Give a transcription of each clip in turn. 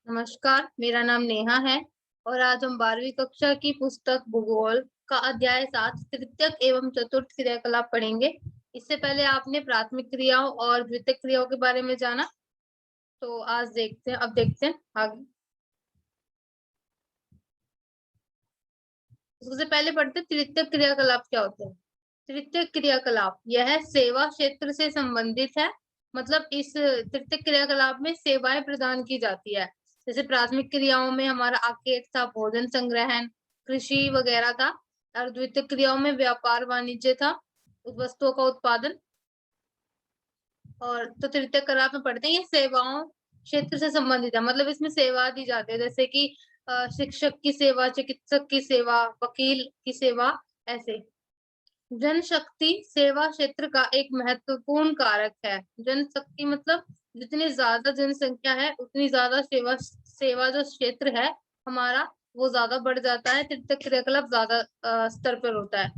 नमस्कार, मेरा नाम नेहा है और आज हम 12वीं कक्षा की पुस्तक भूगोल का अध्याय 7 तृतीयक एवं चतुर्थ क्रियाकलाप पढ़ेंगे। इससे पहले आपने प्राथमिक क्रियाओं और द्वितीयक क्रियाओं के बारे में जाना, तो अब देखते हैं आगे। सबसे पहले पढ़ते हैं तृतीयक क्रियाकलाप क्या होते हैं। तृतीयक क्रियाकलाप यह सेवा क्षेत्र से संबंधित है, मतलब इस तृतीयक क्रियाकलाप में सेवाएं प्रदान की जाती है। जैसे प्राथमिक क्रियाओं में हमारा आकेट था, भोजन संग्रहण, कृषि वगैरह था, और द्वितीयक क्रियाओं में व्यापार वाणिज्य था, वस्तुओं का उत्पादन। और तो तृतीयक क्रियाकलाप में पढ़ते हैं ये सेवाओं क्षेत्र से संबंधित है, मतलब इसमें सेवा दी जाती है, जैसे कि शिक्षक की सेवा, चिकित्सक की सेवा, वकील की सेवा, ऐसे। जनशक्ति सेवा क्षेत्र का एक महत्वपूर्ण कारक है। जनशक्ति मतलब जितनी ज्यादा जनसंख्या है उतनी ज्यादा सेवा सेवा जो क्षेत्र है हमारा वो ज्यादा बढ़ जाता है, तृतीयक क्रियाकलाप ज्यादा स्तर पर होता है।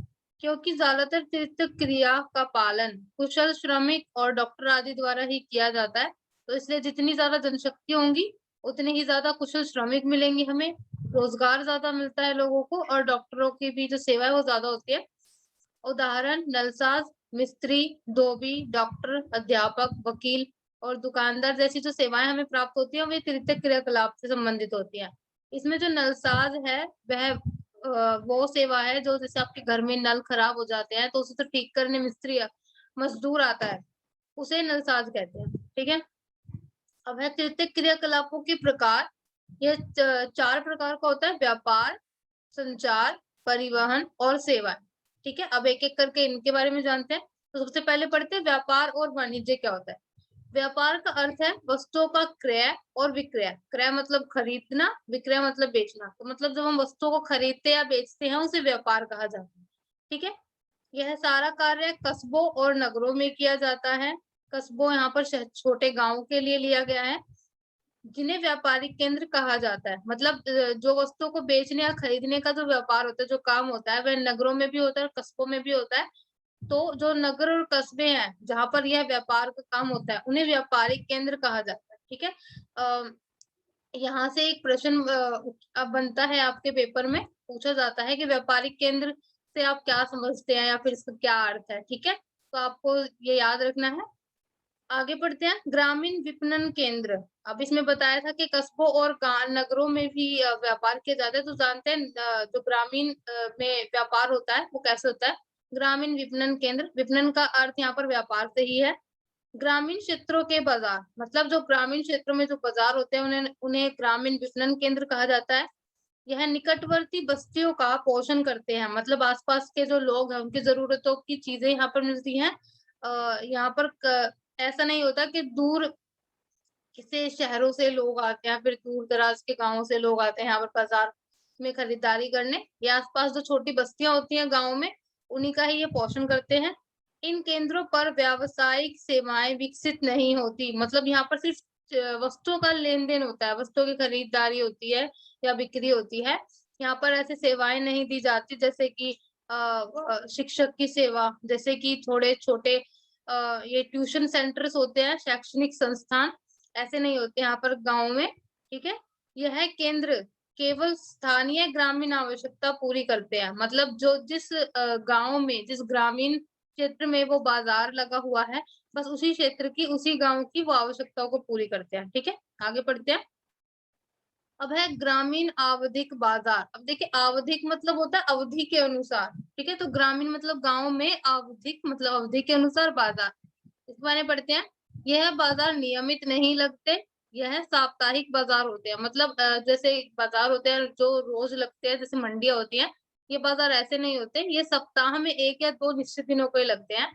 क्योंकि ज्यादातर तृतीयक क्रिया का पालन कुशल श्रमिक और डॉक्टर आदि द्वारा ही किया जाता है, तो इसलिए जितनी ज्यादा जनशक्ति होंगी उतनी ही ज्यादा कुशल श्रमिक मिलेंगे, हमें रोजगार ज्यादा मिलता है लोगों को, और डॉक्टरों की भी जो सेवा है वो ज्यादा होती है। उदाहरण नलसाज, मिस्त्री, धोबी, डॉक्टर, अध्यापक, वकील और दुकानदार जैसी जो सेवाएं हमें प्राप्त होती है वे तृतीयक क्रियाकलाप से संबंधित होती है। इसमें जो नलसाज है वह वो सेवा है जो जैसे आपके घर में नल खराब हो जाते हैं तो उसे तो ठीक करने मिस्त्री मजदूर आता है, उसे नलसाज कहते हैं। ठीक है, अब है तृतीयक क्रियाकलापों के प्रकार। ये चार प्रकार का होता है: व्यापार, संचार, परिवहन और सेवाएं। ठीक है, अब एक एक करके इनके बारे में जानते हैं। तो सबसे पहले पढ़ते हैं व्यापार और वाणिज्य क्या होता है। व्यापार का अर्थ है वस्तुओं का क्रय और विक्रय। क्रय मतलब खरीदना, विक्रय मतलब बेचना। तो मतलब जब हम वस्तुओं को खरीदते या बेचते हैं उसे व्यापार कहा जाता है। ठीक है, यह सारा कार्य कस्बों और नगरों में किया जाता है। कस्बों यहाँ पर छोटे गांवों के लिए लिया गया है, जिन्हें व्यापारिक केंद्र कहा जाता है। मतलब जो वस्तुओं को बेचने या खरीदने का जो व्यापार होता है, जो काम होता है, वह नगरों में भी होता है और कस्बों में भी होता है। तो जो नगर और कस्बे हैं जहां पर यह व्यापार का काम होता है उन्हें व्यापारिक केंद्र कहा जाता है। ठीक है, यहाँ से एक प्रश्न अब बनता है, आपके पेपर में पूछा जाता है कि व्यापारिक केंद्र से आप क्या समझते हैं या फिर इसका क्या अर्थ है। ठीक है, तो आपको ये याद रखना है। आगे बढ़ते हैं, ग्रामीण विपणन केंद्र। अब इसमें बताया था कि कस्बों और नगरों में भी व्यापार किया जाता है, तो जानते हैं जो ग्रामीण में व्यापार होता है वो कैसे होता है। ग्रामीण विपणन केंद्र, विपणन का अर्थ यहाँ पर व्यापार से ही है। ग्रामीण क्षेत्रों के बाजार, मतलब जो ग्रामीण क्षेत्रों में जो बाजार होते हैं उन्हें उन्हें ग्रामीण विपणन केंद्र कहा जाता है। यह निकटवर्ती बस्तियों का पोषण करते हैं, मतलब आसपास के जो लोग हैं उनकी जरूरतों की चीजें यहाँ पर मिलती हैं। यहाँ पर ऐसा नहीं होता कि दूर किसी शहरों से लोग आते हैं, फिर दूर दराज के गांवों से लोग आते हैं यहाँ पर बाजार में खरीदारी करने। ये आसपास जो छोटी बस्तियां होती हैं गांव में उन्हीं का ही ये पोषण करते हैं। इन केंद्रों पर व्यावसायिक सेवाएं विकसित नहीं होती, मतलब यहाँ पर सिर्फ वस्तुओं का लेन देन होता है, वस्तुओं की खरीदारी होती है या बिक्री होती है। यहाँ पर ऐसे सेवाएं नहीं दी जाती जैसे कि शिक्षक की सेवा, जैसे कि थोड़े छोटे ये ट्यूशन सेंटर्स होते हैं, शैक्षणिक संस्थान, ऐसे नहीं होते यहाँ पर गाँव में। ठीक है, यह केंद्र केवल स्थानीय ग्रामीण आवश्यकता पूरी करते हैं, मतलब जो जिस गाँव में, जिस ग्रामीण क्षेत्र में वो बाजार लगा हुआ है, बस उसी क्षेत्र की, उसी गाँव की वो आवश्यकताओं को पूरी करते हैं। ठीक है, आगे बढ़ते हैं। अब है ग्रामीण आवधिक बाजार। अब देखिए, आवधिक मतलब होता है अवधि के अनुसार। ठीक है, तो ग्रामीण मतलब गाँव में, आवधिक मतलब अवधि के अनुसार बाजार। इस बारे में पढ़ते हैं। यह बाजार नियमित नहीं लगते, यह साप्ताहिक बाजार होते हैं, मतलब जैसे बाजार होते हैं जो रोज लगते हैं, जैसे मंडियां होती हैं, ये बाजार ऐसे नहीं होते, ये सप्ताह में एक या दो निश्चित दिनों को ही लगते हैं।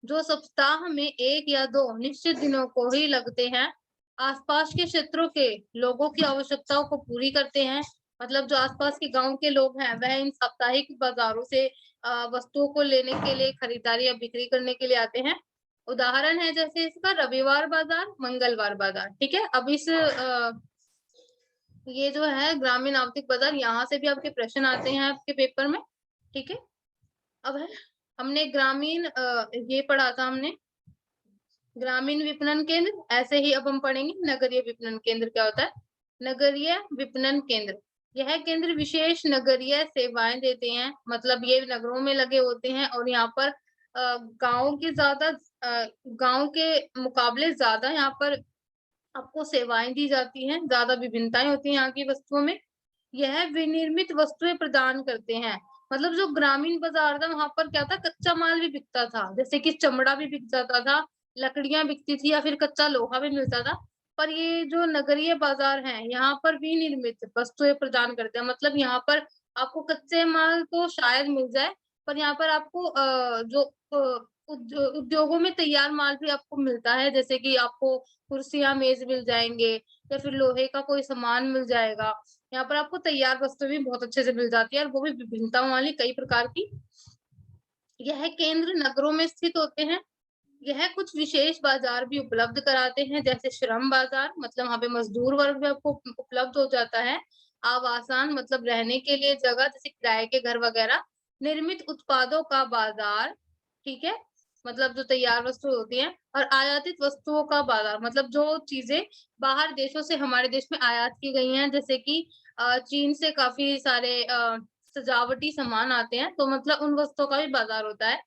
जो सप्ताह में एक या दो निश्चित दिनों को ही लगते हैं, आसपास के क्षेत्रों के लोगों की आवश्यकताओं को पूरी करते हैं। मतलब जो आसपास के गांव के लोग हैं वह इन साप्ताहिक बाजारों से वस्तुओं को लेने के लिए, खरीदारी या बिक्री करने के लिए आते हैं। उदाहरण है जैसे इसका रविवार बाजार, मंगलवार बाजार। ठीक है, अब इस ये जो है ग्रामीण आवधिक बाजार, यहाँ से भी आपके प्रश्न आते हैं आपके पेपर में। ठीक है, अब है, हमने ग्रामीण ये पढ़ा था हमने ग्रामीण विपणन केंद्र, ऐसे ही अब हम पढ़ेंगे नगरीय विपणन केंद्र क्या होता है। नगरीय विपणन केंद्र, यह केंद्र विशेष नगरीय सेवाएं देते हैं, मतलब ये नगरों में लगे होते हैं और यहाँ पर गाँव के ज्यादा गाँव के मुकाबले ज्यादा यहाँ पर आपको सेवाएं दी जाती हैं, ज्यादा विभिन्नताएं होती हैं यहाँ की वस्तुओं में। यह विनिर्मित वस्तुएं प्रदान करते हैं, मतलब जो ग्रामीण बाजार था वहां पर क्या था, कच्चा माल भी बिकता था, जैसे कि चमड़ा भी बिक जाता था, लकड़ियां बिकती थी या फिर कच्चा लोहा भी मिलता था। पर ये जो नगरीय बाजार हैं यहाँ पर विनिर्मित वस्तुएं प्रदान करते हैं, मतलब यहाँ पर आपको कच्चे माल तो शायद मिल जाए, पर यहाँ पर आपको जो उद्योगों में तैयार माल भी आपको मिलता है, जैसे कि आपको कुर्सियां मेज मिल जाएंगे या फिर लोहे का कोई सामान मिल जाएगा। यहाँ पर आपको तैयार वस्तु भी बहुत अच्छे से मिल जाती है और वो भी विभिन्नताओं वाली कई प्रकार की। यह केंद्र नगरों में स्थित होते हैं। यह कुछ विशेष बाजार भी उपलब्ध कराते हैं, जैसे श्रम बाजार, मतलब वहां पे मजदूर वर्ग भी आपको उपलब्ध हो जाता है। आवासान, मतलब रहने के लिए जगह, जैसे किराए के घर वगैरह। निर्मित उत्पादों का बाजार, ठीक है, मतलब जो तैयार वस्तु होती हैं। और आयातित वस्तुओं का बाजार, मतलब जो चीजें बाहर देशों से हमारे देश में आयात की गई हैं, जैसे कि चीन से काफी सारे सजावटी सामान आते हैं, तो मतलब उन वस्तुओं का भी बाजार होता है।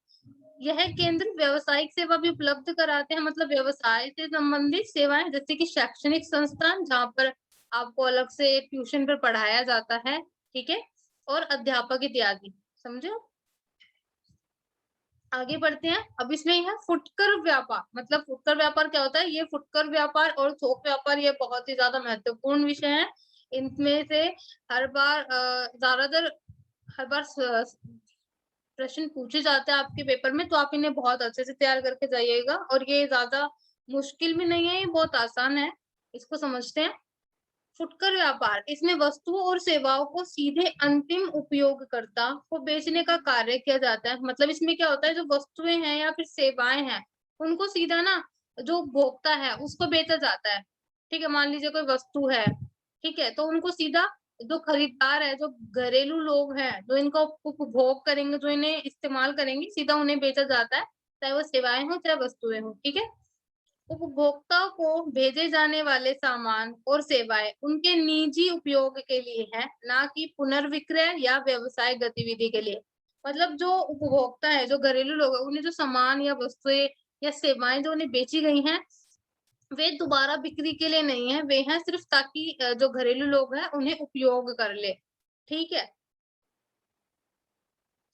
यह केंद्र व्यावसायिक सेवा भी उपलब्ध कराते हैं, मतलब व्यवसाय से संबंधित सेवाएं, जैसे कि शैक्षणिक संस्थान जहाँ पर आपको अलग से ट्यूशन पर पढ़ाया जाता है, ठीक है, और अध्यापक इत्यादि। समझो, आगे बढ़ते हैं। अब इसमें है फुटकर व्यापार, मतलब फुटकर व्यापार क्या होता है, ये फुटकर व्यापार और थोक व्यापार ये बहुत ही ज्यादा महत्वपूर्ण विषय है। इनमें से हर बार ज्यादातर हर बार प्रश्न पूछे जाते हैं आपके पेपर में, तो आप इन्हें बहुत अच्छे से तैयार करके जाइएगा। और ये ज्यादा मुश्किल भी नहीं है, ये बहुत आसान है, इसको समझते हैं। फुटकर व्यापार, इसमें वस्तुओं और सेवाओं को सीधे अंतिम उपयोगकर्ता को बेचने का कार्य किया जाता है। मतलब इसमें क्या होता है, जो वस्तुएं हैं या फिर सेवाएं हैं उनको सीधा ना जो उपभोक्ता है उसको बेचा जाता है। ठीक है, मान लीजिए कोई वस्तु है, ठीक है, तो उनको सीधा जो खरीदार है, जो घरेलू लोग हैं, जो इनका उपभोग करेंगे, जो इन्हें इस्तेमाल करेंगे, सीधा उन्हें बेचा जाता है, चाहे वो सेवाएं हो चाहे वस्तुएं हो। ठीक है, उपभोक्ताओं को भेजे जाने वाले सामान और सेवाएं उनके निजी उपयोग के लिए है, ना कि पुनर्विक्रय या व्यवसाय गतिविधि के लिए। मतलब जो उपभोक्ता है, जो घरेलू लोग हैं, उन्हें जो सामान या वस्तुएं या सेवाएं जो उन्हें बेची गई हैं, वे दोबारा बिक्री के लिए नहीं है, वे हैं सिर्फ ताकि जो घरेलू लोग हैं उन्हें उपयोग कर ले। ठीक है,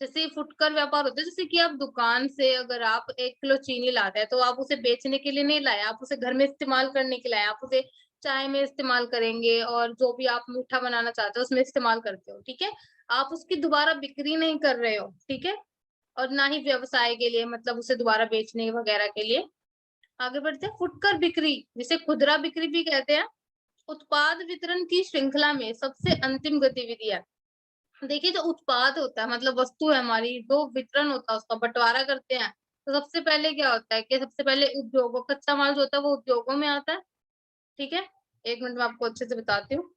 जैसे फुटकर व्यापार होता है, जैसे कि आप दुकान से अगर आप 1 किलो चीनी लाते हैं, तो आप उसे बेचने के लिए नहीं लाए, आप उसे घर में इस्तेमाल करने के लिए लाए, आप उसे चाय में इस्तेमाल करेंगे और जो भी आप मीठा बनाना चाहते हो उसमें इस्तेमाल करते हो, ठीक है? आप उसकी दोबारा बिक्री नहीं कर रहे हो, ठीक है? और ना ही व्यवसाय के लिए, मतलब उसे दोबारा बेचने वगैरह के लिए। आगे बढ़ते हैं, फुटकर बिक्री, जिसे खुदरा बिक्री भी कहते हैं, उत्पाद वितरण की श्रृंखला में सबसे अंतिम गतिविधि है। देखिए, जो उत्पाद होता है, मतलब वस्तु है हमारी, जो वितरण होता है उसका बंटवारा करते हैं, तो सबसे पहले क्या होता है कि सबसे पहले उद्योगों, कच्चा माल जो होता है वो उद्योगों में आता है। ठीक है, 1 मिनट में आपको अच्छे से बताती हूँ।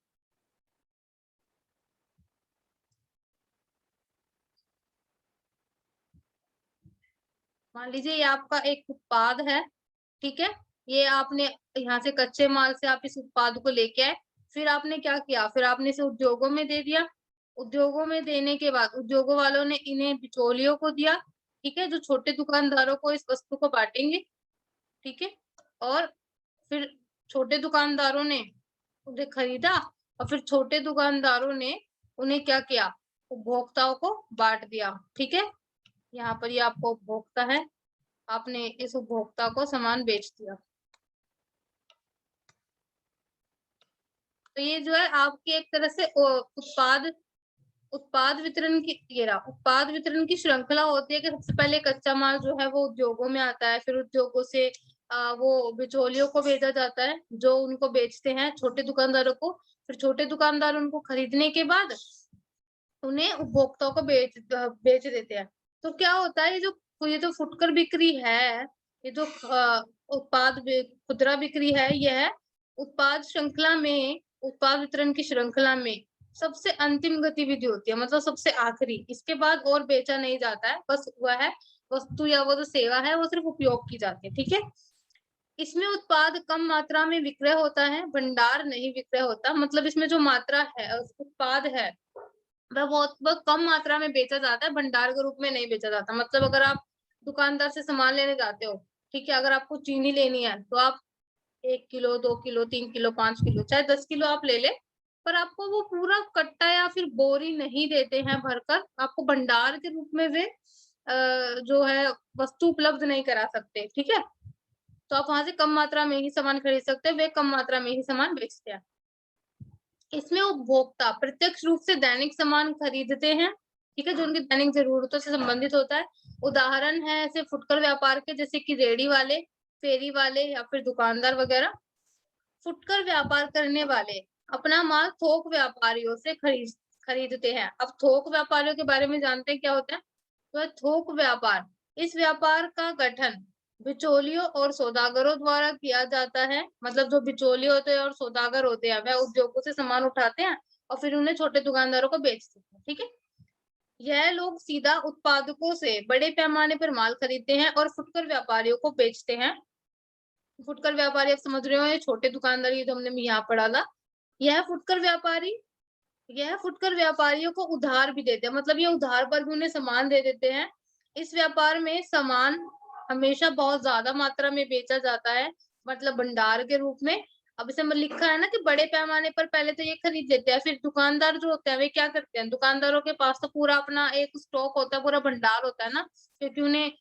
मान लीजिए ये आपका एक उत्पाद है, ठीक है, ये आपने यहाँ से कच्चे माल से आप इस उत्पाद को लेके आए, फिर आपने क्या किया, फिर आपने इसे उद्योगों में दे दिया। उद्योगों में देने के बाद उद्योगों वालों ने इन्हें बिचौलियों को दिया, ठीक है, जो छोटे दुकानदारों को इस वस्तु को बांटेंगे। ठीक है, और फिर छोटे दुकानदारों ने उन्हें खरीदा और फिर छोटे दुकानदारों ने उन्हें क्या किया, उपभोक्ताओं को बांट दिया। ठीक है, यहाँ पर ये आपको उपभोक्ता है, आपने इस उपभोक्ता को सामान बेच दिया। तो ये जो है आपकी एक तरह से उत्पाद उत्पाद वितरण की, ये रहा उत्पाद वितरण की श्रृंखला होती है कि सबसे पहले कच्चा माल जो है वो उद्योगों में आता है, फिर उद्योगों से वो बिचौलियों को भेजा जाता है जो उनको बेचते हैं छोटे दुकानदारों को, फिर छोटे दुकानदार उनको खरीदने के बाद उन्हें उपभोक्ताओं को बेच देते हैं। तो क्या होता है, ये जो फुटकर बिक्री है, ये जो खुदरा बिक्री है, यह उत्पाद श्रृंखला में, उत्पाद वितरण की श्रृंखला में सबसे अंतिम गतिविधि होती है, मतलब सबसे आखिरी, इसके बाद और बेचा नहीं जाता है, बस वह है वस्तु या वो जो सेवा है वो सिर्फ उपयोग की जाती है। ठीक है, इसमें उत्पाद कम मात्रा में विक्रय होता है, भंडार नहीं विक्रय होता। मतलब इसमें जो मात्रा है, उत्पाद है, वह बहुत कम मात्रा में बेचा जाता है, भंडार के रूप में नहीं बेचा जाता। मतलब अगर आप दुकानदार से सामान लेने जाते हो, ठीक है, अगर आपको चीनी लेनी है तो आप 1 किलो, 2 किलो, 3 किलो, 5 किलो, चाहे 10 किलो आप ले ले, पर आपको वो पूरा कट्टा या फिर बोरी नहीं देते हैं भरकर। आपको भंडार के रूप में वे जो है वस्तु उपलब्ध नहीं करा सकते, ठीक है। तो आप वहां से कम मात्रा में ही सामान खरीद सकते हैं, वे कम मात्रा में ही सामान बेचते हैं। इसमें उपभोक्ता प्रत्यक्ष रूप से दैनिक सामान खरीदते हैं, ठीक है, जो उनकी दैनिक जरूरतों से संबंधित होता है। उदाहरण है ऐसे फुटकर व्यापार के, जैसे कि रेडी वाले, फेरी वाले या फिर दुकानदार वगैरह। फुटकर व्यापार करने वाले अपना माल थोक व्यापारियों से खरीदते हैं। अब थोक व्यापारियों के बारे में जानते हैं क्या होता है। तो थोक व्यापार, इस व्यापार का गठन बिचौलियों और सौदागरों द्वारा किया जाता है। मतलब जो बिचौलिए होते हैं और सौदागर होते हैं, वह उद्योगों से सामान उठाते हैं और फिर उन्हें छोटे दुकानदारों को बेचते हैं, ठीक है। यह लोग सीधा उत्पादकों से बड़े पैमाने पर माल खरीदते हैं और फुटकर व्यापारियों को बेचते हैं। फुटकर व्यापारी आप समझ रहे हो, ये छोटे दुकानदार, ये जो हमने यहाँ पढ़ा था। यह फुटकर व्यापारी, यह फुटकर व्यापारियों को उधार भी देते हैं। मतलब ये उधार पर भी उन्हें सामान दे देते हैं। इस व्यापार में सामान हमेशा बहुत ज्यादा मात्रा में बेचा जाता है, मतलब भंडार के रूप में। अब इसमें लिखा है ना कि बड़े पैमाने पर पहले तो ये खरीद लेते हैं, फिर दुकानदार जो होते हैं वे क्या करते हैं, दुकानदारों के पास तो पूरा अपना एक स्टॉक होता है, पूरा भंडार होता है ना, क्योंकि उन्हें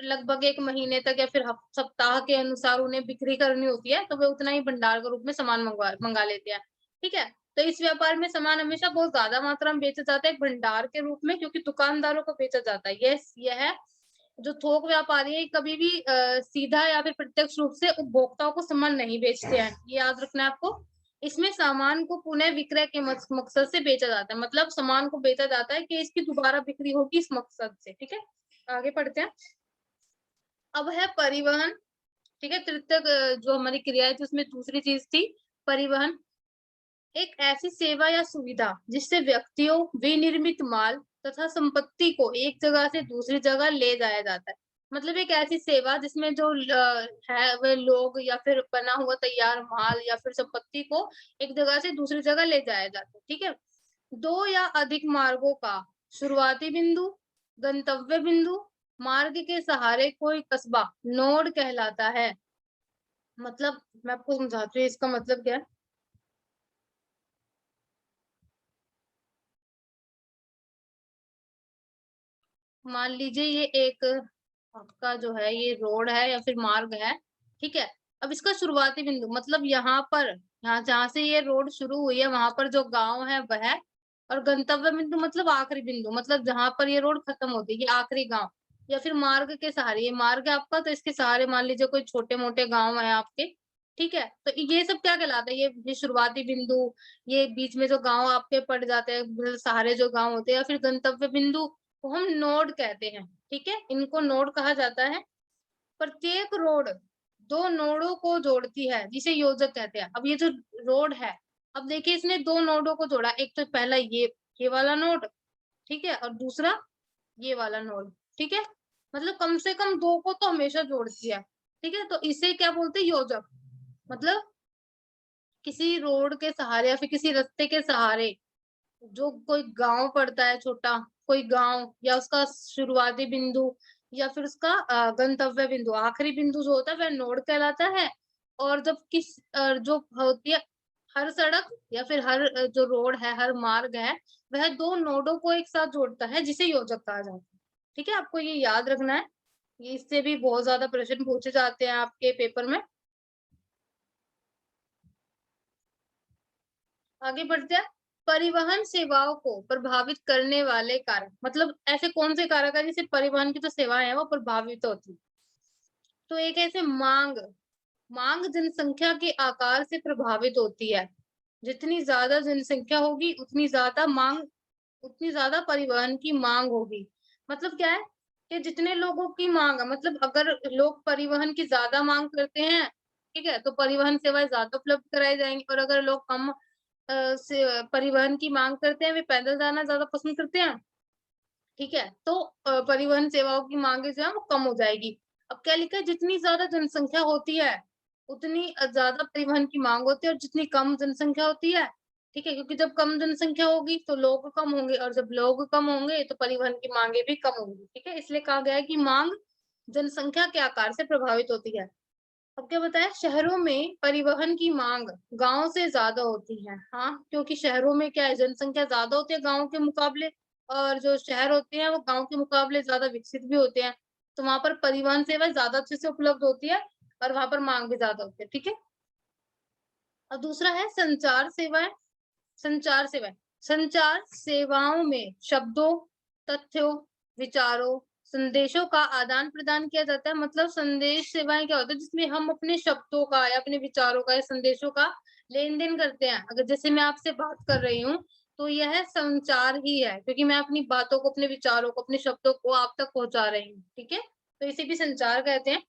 लगभग 1 महीने तक या फिर सप्ताह के अनुसार उन्हें बिक्री करनी होती है, तो वे उतना ही भंडार के रूप में सामान मंगा लेते हैं, ठीक है। तो इस व्यापार में सामान हमेशा बहुत ज्यादा मात्रा में बेचा जाता है एक भंडार के रूप में, क्योंकि दुकानदारों को बेचा जाता है। यह जो थोक व्यापारी है कभी भी सीधा या फिर प्रत्यक्ष रूप से उपभोक्ताओं को सामान नहीं बेचते हैं, ये याद रखना है आपको। इसमें सामान को पुनः विक्रय के मकसद से बेचा जाता है। मतलब सामान को बेचा जाता है कि इसकी दोबारा बिक्री होगी इस मकसद से, ठीक है। आगे पढ़ते हैं। अब है परिवहन, ठीक है। तृतीय जो हमारी क्रिया है, उसमें दूसरी चीज थी परिवहन। एक ऐसी सेवा या सुविधा जिससे व्यक्तियों, विनिर्मित माल तथा संपत्ति को एक जगह से दूसरी जगह ले जाया जाता है। मतलब एक ऐसी सेवा जिसमें जो है वे लोग या फिर बना हुआ तैयार माल या फिर संपत्ति को एक जगह से दूसरी जगह ले जाया जाता है, ठीक है। 2 या अधिक मार्गों का शुरुआती बिंदु, गंतव्य बिंदु, मार्ग के सहारे कोई कस्बा नोड कहलाता है। मतलब मैं आपको समझाती हूँ इसका मतलब क्या है। मान लीजिए ये एक आपका जो है ये रोड है या फिर मार्ग है, ठीक है। अब इसका शुरुआती बिंदु मतलब यहाँ पर, यहाँ जहाँ से ये रोड शुरू हुई है वहां पर जो गांव है वह, और गंतव्य बिंदु मतलब आखिरी बिंदु, मतलब जहां पर ये रोड खत्म होती है, ये आखिरी गांव। या फिर मार्ग के सहारे, ये मार्ग है आपका, तो इसके सहारे मान लीजिए कोई छोटे मोटे गांव है आपके, ठीक है। तो ये सब क्या कहलाता है, ये शुरुआती बिंदु, ये बीच में जो गांव आपके पड़ जाते हैं, मतलब सहारे जो गांव होते हैं, या फिर गंतव्य बिंदु को हम नोड कहते हैं, ठीक है। इनको नोड कहा जाता है। प्रत्येक रोड 2 नोडों को जोड़ती है जिसे योजक कहते हैं। अब ये जो रोड है, अब देखिए इसने 2 नोडों को जोड़ा, एक तो पहला ये वाला नोड, ठीक है, और दूसरा ये वाला नोड, ठीक है। मतलब कम से कम 2 को तो हमेशा जोड़ती है, ठीक है। तो इसे क्या बोलते हैं, योजक। मतलब किसी रोड के सहारे या फिर किसी रास्ते के सहारे जो कोई गांव पड़ता है छोटा, कोई गांव या उसका शुरुआती बिंदु या फिर उसका गंतव्य बिंदु, आखिरी बिंदु जो होता है वह नोड कहलाता है। और जब जो होती है हर सड़क या फिर हर जो रोड है, हर मार्ग है, वह 2 नोडों को एक साथ जोड़ता है जिसे योजक कहा जाता है, ठीक है। आपको ये याद रखना है, ये इससे भी बहुत ज्यादा प्रश्न पूछे जाते हैं आपके पेपर में। आगे बढ़ते हैं। परिवहन सेवाओं को प्रभावित करने वाले कारक, मतलब ऐसे कौन से कारक है जिससे परिवहन की जो सेवाएं हैं वो प्रभावित होती। तो एक ऐसे मांग, मांग जनसंख्या के आकार से प्रभावित होती है। जितनी ज्यादा जनसंख्या होगी उतनी ज्यादा मांग, उतनी ज्यादा परिवहन की मांग होगी। मतलब क्या है कि जितने लोगों की मांग है, मतलब अगर लोग परिवहन की ज्यादा मांग करते हैं, ठीक है, तो परिवहन सेवाएं ज्यादा उपलब्ध कराई जाएंगी। और अगर लोग कम से परिवहन की मांग करते हैं, वे पैदल जाना ज्यादा पसंद करते हैं, ठीक है, तो परिवहन सेवाओं की मांगे जो है वो कम हो जाएगी। अब क्या लिखा है, जितनी ज्यादा जनसंख्या होती है उतनी ज्यादा परिवहन की मांग होती है, और जितनी कम जनसंख्या होती है, ठीक है, क्योंकि जब कम जनसंख्या होगी तो लोग कम होंगे, और जब लोग कम होंगे तो परिवहन की मांगे भी कम होंगी, ठीक है। इसलिए कहा गया है कि मांग जनसंख्या के आकार से प्रभावित होती है। अब क्या बताया, शहरों में परिवहन की मांग गांव से ज्यादा होती है। हाँ, क्योंकि शहरों में क्या है, जनसंख्या ज्यादा होती है गांव के मुकाबले, और जो शहर होते हैं वो गांव के मुकाबले ज्यादा विकसित भी होते हैं, तो वहां पर परिवहन सेवा ज्यादा अच्छे से उपलब्ध होती है, और वहां पर मांग भी ज्यादा होती है, ठीक है। और दूसरा है संचार सेवाएं। संचार सेवाएं, संचार सेवाओं में शब्दों, तथ्यों, विचारों, संदेशों का आदान प्रदान किया जाता है। मतलब संदेश सेवाएं क्या होता है, जिसमें हम अपने शब्दों का या अपने विचारों का या संदेशों का लेन देन करते हैं। अगर जैसे मैं आपसे बात कर रही हूँ तो यह संचार ही है, क्योंकि मैं अपनी बातों को, अपने विचारों को, अपने शब्दों को आप तक पहुंचा रही हूँ, ठीक है। तो इसे भी संचार कहते हैं।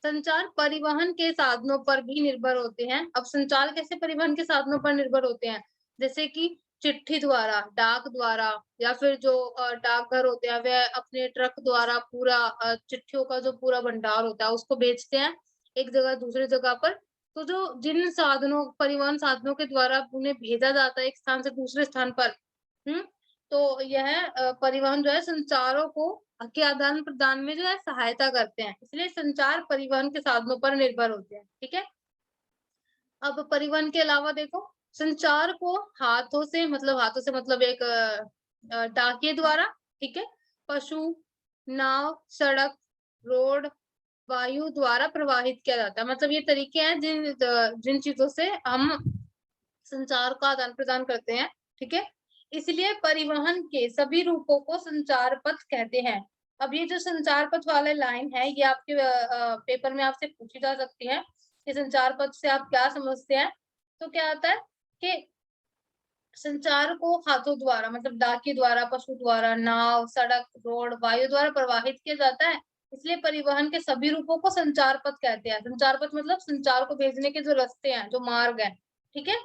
संचार परिवहन के साधनों पर भी निर्भर होते हैं। अब संचार कैसे परिवहन के साधनों पर निर्भर होते हैं, जैसे कि चिट्ठी द्वारा, डाक द्वारा, या फिर जो डाकघर होते हैं वह अपने ट्रक द्वारा पूरा चिट्ठियों का जो पूरा भंडार होता है उसको भेजते हैं एक जगह दूसरी जगह पर। तो जो जिन साधनों, परिवहन साधनों के द्वारा उन्हें भेजा जाता है एक स्थान से दूसरे स्थान पर, हम्म, तो यह परिवहन जो है संचारों को के आदान प्रदान में जो है सहायता करते हैं, इसलिए संचार परिवहन के साधनों पर निर्भर होते हैं, ठीक है। अब परिवहन के अलावा देखो, संचार को हाथों से मतलब एक डाकिये द्वारा, ठीक है, पशु, नाव, सड़क, रोड, वायु द्वारा प्रवाहित किया जाता है। मतलब ये तरीके हैं जिन जिन चीजों से हम संचार का आदान प्रदान करते हैं, ठीक है। इसलिए परिवहन के सभी रूपों को संचार पथ कहते हैं। अब ये जो संचार पथ वाला लाइन है ये आपके पेपर में आपसे पूछी जा सकती है कि संचार पथ से आप क्या समझते हैं। तो क्या आता है कि संचार को हाथों द्वारा, मतलब डाकी द्वारा, पशु द्वारा, नाव, सड़क, रोड, वायु द्वारा प्रवाहित किया जाता है। इसलिए परिवहन के सभी रूपों को संचार पथ कहते हैं। संचार पथ मतलब संचार को भेजने के जो रास्ते हैं, जो मार्ग है, ठीक है।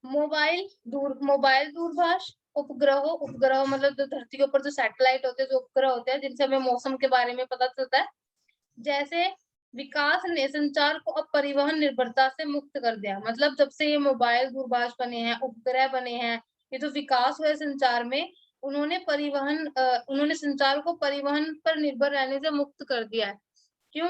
मोबाइल दूरभाष, उपग्रह मतलब जो धरती के ऊपर जो सैटेलाइट होते हैं, जो उपग्रह होते हैं जिनसे हमें मौसम के बारे में पता चलता है। जैसे विकास ने संचार को अब परिवहन निर्भरता से मुक्त कर दिया। मतलब जब से ये मोबाइल दूरभाष बने हैं, उपग्रह बने हैं, ये जो विकास हुआ है संचार में, उन्होंने संचार को परिवहन पर निर्भर रहने से मुक्त कर दिया है। क्यों?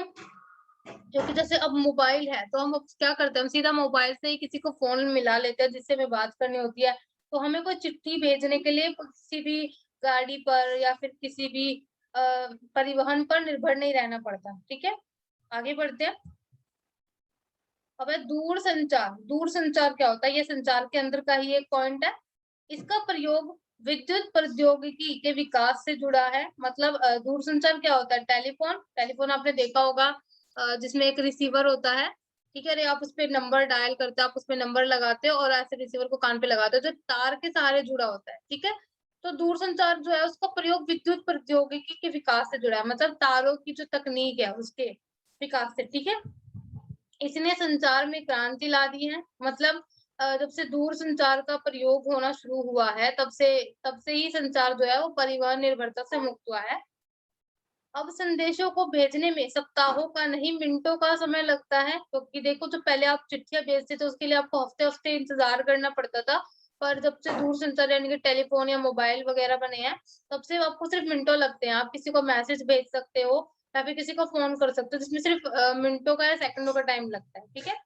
क्योंकि जैसे अब मोबाइल है तो हम अब क्या करते हैं, हम सीधा मोबाइल से ही किसी को फोन मिला लेते हैं जिससे हमें बात करनी होती है। तो हमें कोई चिट्ठी भेजने के लिए किसी भी गाड़ी पर या फिर किसी भी परिवहन पर निर्भर नहीं रहना पड़ता, ठीक है। आगे बढ़ते हैं। अब है दूर संचार क्या होता है, ये संचार के अंदर का ही एक पॉइंट है। इसका प्रयोग विद्युत प्रौद्योगिकी के विकास से जुड़ा है। मतलब दूर संचार क्या होता है, टेलीफोन। टेलीफोन आपने देखा होगा, जिसमें एक रिसीवर होता है, ठीक है। अरे आप उस पे नंबर डायल करते हो, आप उसमें नंबर लगाते हो और ऐसे रिसीवर को कान पे लगाते हो, जो तार के सहारे जुड़ा होता है, ठीक है। तो दूरसंचार जो है उसका प्रयोग विद्युत प्रौद्योगिकी के विकास से जुड़ा है, मतलब तारों की जो तकनीक है उसके विकास से, ठीक है। इसने संचार में क्रांति ला दी है। मतलब जब से दूर संचार का प्रयोग होना शुरू हुआ है तब से ही संचार जो है वो परिवहन निर्भरता से मुक्त हुआ है। अब संदेशों को भेजने में सप्ताहों का नहीं मिनटों का समय लगता है, क्योंकि देखो जो पहले आप चिट्ठियां भेजते थे उसके लिए आपको हफ्ते हफ्ते इंतजार करना पड़ता था। पर जब से दूर संचार यानी कि टेलीफोन या मोबाइल वगैरह बने हैं, तब से आपको सिर्फ मिनटों लगते हैं। आप किसी को मैसेज भेज सकते हो या फिर किसी को फोन कर सकते हो, जिसमें सिर्फ मिनटों का या सेकंडों का टाइम लगता है, ठीक है।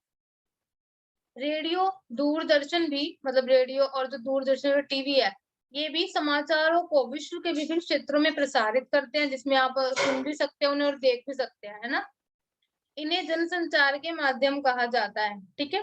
रेडियो, दूरदर्शन भी, मतलब रेडियो और जो दूरदर्शन और टीवी है, ये भी समाचारों को विश्व के विभिन्न क्षेत्रों में प्रसारित करते हैं, जिसमें आप सुन भी सकते हैं उन्हें और देख भी सकते हैं, है ना। इन्हें जनसंचार के माध्यम कहा जाता है, ठीक है।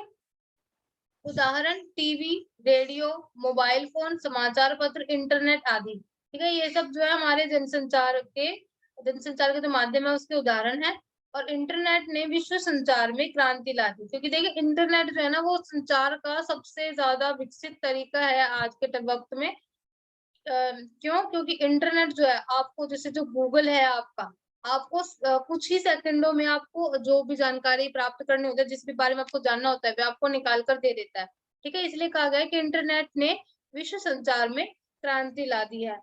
उदाहरण टीवी, रेडियो, मोबाइल फोन, समाचार पत्र, इंटरनेट आदि, ठीक है। ये सब जो है हमारे जनसंचार के जो माध्यम है उसके उदाहरण है। और इंटरनेट ने विश्व संचार में क्रांति ला दी, क्योंकि देखिए इंटरनेट जो है ना वो संचार का सबसे ज्यादा विकसित तरीका है आज के वक्त में। क्यों? क्योंकि इंटरनेट जो है आपको, जैसे जो गूगल है आपका, आपको कुछ ही सेकंडों में आपको जो भी जानकारी प्राप्त करनी होती है, जिस भी बारे में आपको जानना होता है, वो आपको निकाल कर दे देता है, ठीक है। इसलिए कहा गया है कि इंटरनेट ने विश्व संचार में क्रांति ला दी है।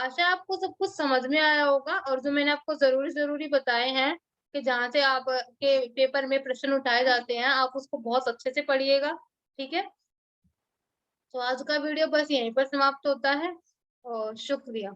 आशा है आपको सब कुछ समझ में आया होगा और जो मैंने आपको ज़रूरी-ज़रूरी बताए हैं कि जहाँ से आप के पेपर में प्रश्न उठाए जाते हैं, आप उसको बहुत अच्छे से पढ़िएगा, ठीक है? तो आज का वीडियो बस यहीं पर समाप्त होता है और शुक्रिया।